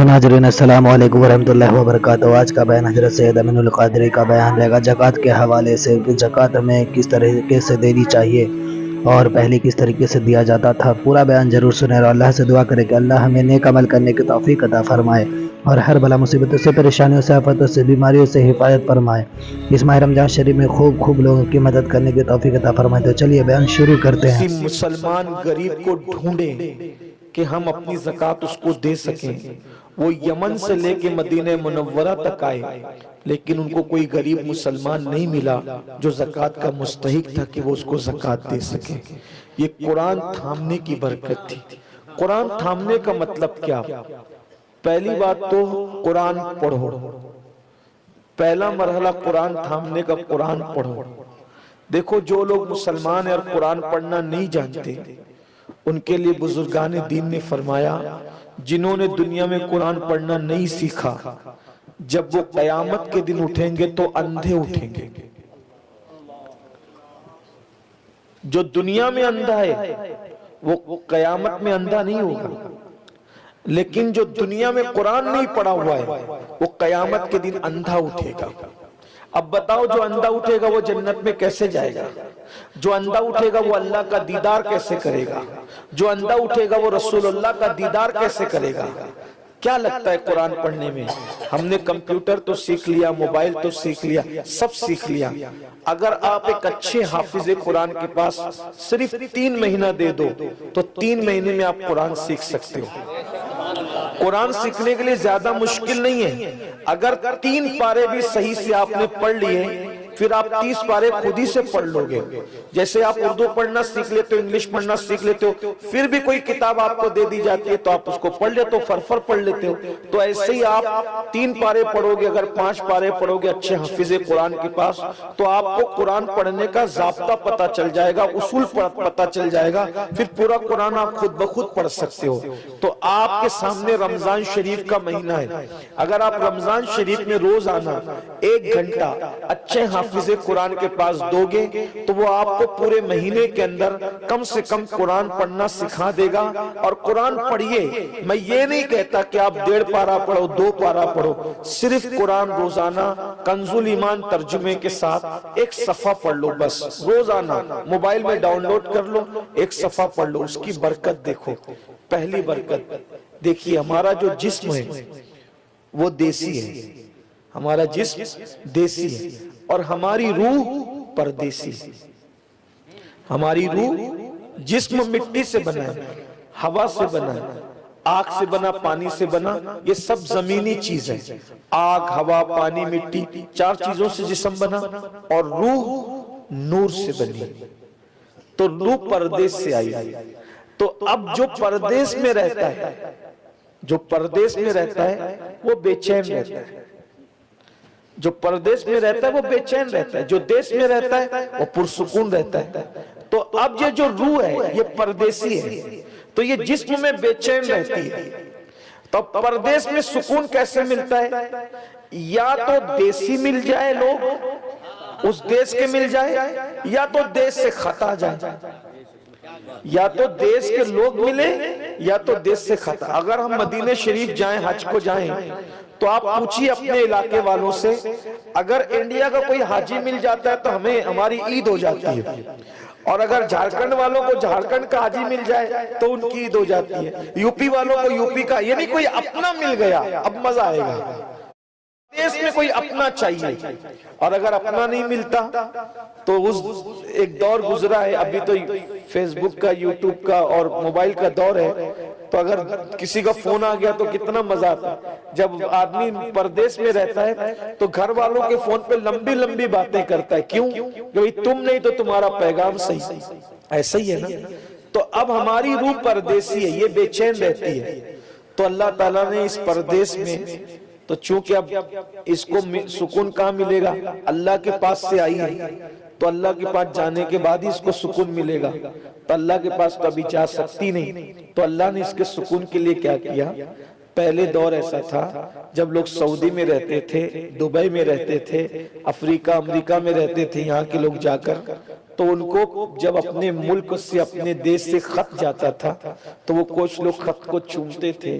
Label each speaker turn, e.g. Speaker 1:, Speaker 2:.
Speaker 1: ناظرین السلام علیکم ورحمۃ اللہ وبرکاتہ۔ آج کا بیان حضرت سید امین القادری کا بیان رہے گا زکوٰۃ کے حوالے سے کہ زکوٰۃ ہمیں کس طریقے سے دینی چاہیے اور پہلے کس طریقے سے دیا جاتا تھا۔ پورا بیان ضرور سنیں اور اللہ سے دعا کرے کہ اللہ ہمیں نیک عمل کرنے کی توفیق عطا فرمائے اور ہر بلا مصیبتوں سے، پریشانیوں سے، آفتوں سے، بیماریوں سے حفاظت فرمائے۔ اس ماہ رمضان شریف میں خوب لوگوں کی مدد کرنے کی توفیق عطا فرمائے۔ تو چلیے بیان شروع کرتے ہیں۔
Speaker 2: کسی مسلمان غریب کو ڈھونڈیں کہ ہم اپنی زکوٰۃ اس کو دے سکیں۔ وہ یمن سے لے کے مدینہ منورہ تک آئے لیکن ان کو کوئی غریب مسلمان نہیں ملا جو زکوٰۃ کا مستحق تھا کہ وہ اس کو زکوٰۃ دے سکے۔ یہ قرآن تھامنے کی برکت تھی۔ قرآن تھامنے کا مطلب کیا؟ پہلی بات تو قرآن پڑھو۔ پہلا مرحلہ قرآن تھامنے کا قرآن پڑھو۔ دیکھو جو لوگ مسلمان ہیں اور قرآن پڑھنا نہیں جانتے ان کے لیے بزرگان دین نے فرمایا جنہوں نے دنیا میں قرآن پڑھنا نہیں سیکھا جب وہ قیامت کے دن اٹھیں گے تو اندھے اٹھیں گے۔ جو دنیا میں اندھا ہے وہ قیامت میں اندھا نہیں ہوگا، لیکن جو دنیا میں قرآن نہیں پڑھا ہوا ہے وہ قیامت کے دن اندھا اٹھے گا۔ اب بتاؤ جو اندھا اٹھے گا وہ جنت میں کیسے جائے گا؟ جو اندھا اٹھے گا وہ اللہ کا دیدار کیسے کرے گا؟ جو اندھا اٹھے گا وہ رسول اللہ کا دیدار کیسے کرے گا؟ کیا لگتا ہے قرآن پڑھنے میں؟ ہم نے کمپیوٹر تو سیکھ لیا، موبائل تو سیکھ لیا، سب سیکھ لیا۔ اگر آپ ایک اچھے حافظ قرآن کے پاس صرف 3 مہینہ دے دو تو 3 مہینے میں آپ قرآن سیکھ سکتے ہو۔ قرآن سیکھنے کے لیے زیادہ مشکل نہیں ہے۔ اگر 3 پارے بھی صحیح سے آپ نے پڑھ لیے پھر آپ 30 پارے خود ہی سے پڑھ لو گے۔ جیسے آپ اردو پڑھنا سیکھ لیتے ہو، انگلش پڑھنا سیکھ لیتے ہو، پھر بھی کوئی کتاب آپ کو دے دی جاتی ہے تو آپ اس کو پڑھ لیتے ہو، فرفر پڑھ لیتے ہو۔ تو ایسے ہی آپ 3 پارے پڑھو گے، اگر 5 پارے پڑھو گے اچھے حافظ قرآن کے پاس تو آپ کو قرآن پڑھنے کا ضابطہ پتہ چل جائے گا، اصول پتہ چل جائے گا، پھر پورا قرآن آپ خود بخود پڑھ سکتے ہو۔ تو آپ کے سامنے رمضان شریف کا مہینہ ہے، اگر آپ رمضان شریف میں روزانہ 1 گھنٹہ اچھے حافظ قرآن کے پاس دو گے تو وہ آپ کو پورے مہینے کے اندر کم سے کم قرآن پڑھنا سکھا دے گا۔ اور قرآن پڑھیے، میں یہ نہیں کہتا کہ آپ 1.5 پارہ پڑھو، 2 پارہ پڑھو، صرف قرآن روزانہ کنز الایمان ترجمے کے ساتھ 1 صفحہ پڑھ لو، بس روزانہ موبائل میں ڈاؤن لوڈ کر لو، 1 صفحہ پڑھ لو۔ اس کی برکت دیکھو۔ پہلی برکت دیکھیے، ہمارا جو جسم ہے وہ دیسی ہے، ہمارا جسم دیسی ہے اور ہماری روح پردیسی ہے۔ ہماری روح، جسم مٹی سے بنا ہے، ہوا سے بنا ہے، آگ سے بنا، پانی سے بنا، یہ سب زمینی چیز ہے۔ آگ، ہوا، پانی، مٹی، 4 چیزوں سے جسم بنا اور روح نور سے بنی۔ تو روح پردیس سے آئی ہے۔ تو اب جو پردیس میں رہتا ہے، جو پردیس میں رہتا ہے وہ بے چین رہتا ہے۔ جو پردیس میں رہتا ہے وہ بے چین رہتا ہے، جو دیس میں رہتا ہے وہ پرسکون رہتا ہے۔ تو اب یہ جو روح ہے یہ پردیسی ہے، تو یہ جسم میں بے چین رہتی ہے۔ تو پردیس میں سکون کیسے ملتا ہے؟ یا تو دیسی مل جائے، لوگ اس دیس کے مل جائے، یا تو دیس سے خطا جائے، یا تو دیس کے لوگ ملے یا تو دیس سے خطا۔ اگر ہم مدینہ شریف جائیں، حج کو جائیں تو آپ پوچھئے اپنے علاقے والوں سے، اگر انڈیا کا کوئی حاجی مل جاتا ہے تو ہماری عید ہو جاتی ہے، اور اگر جھارکھنڈ والوں کو جھارکھنڈ کا حاجی مل جائے تو ان کی عید ہو جاتی ہے، یوپی والوں کو یوپی کا، یعنی کوئی اپنا مل گیا اب مزہ آئے گا۔ دیس میں کوئی اپنا چاہیے، اور اگر اپنا نہیں ملتا تو ایک دور گزرا ہے، ابھی تو فیس بک کا، یوٹیوب کا اور موبائل کا دور ہے، تو اگر کسی کا فون آ گیا تو کتنا مزہ آتا۔ جب آدمی پردیس میں رہتا ہے تو گھر والوں کے فون پہ لمبی لمبی باتیں کرتا ہے، کیوں؟ کہ تم نہیں تو تمہارا پیغام صحیح، ایسا ہی ہے نا۔ تو اب ہماری روح پردیسی ہے، یہ بے چین رہتی ہے۔ تو اللہ تعالیٰ نے اس پردیس میں، تو چونکہ اب اس کو سکون کہاں ملے گا؟ اللہ کے پاس سے آئی ہے، تو اللہ کے پاس جانے کے بعد ہی اس کو سکون ملے گا۔ تو اللہ کے پاس تو ابھی جا سکتی نہیں، تو اللہ نے اس کے سکون کے لیے کیا کیا؟ پہلے دور ایسا تھا جب لوگ سعودی میں رہتے تھے، دبئی میں رہتے تھے، افریقہ، امریکہ میں رہتے تھے، یہاں کے لوگ جا کر، تو ان کو جب اپنے ملک سے، اپنے دیش سے خط جاتا تھا تو وہ کچھ لوگ خط کو چومتے تھے،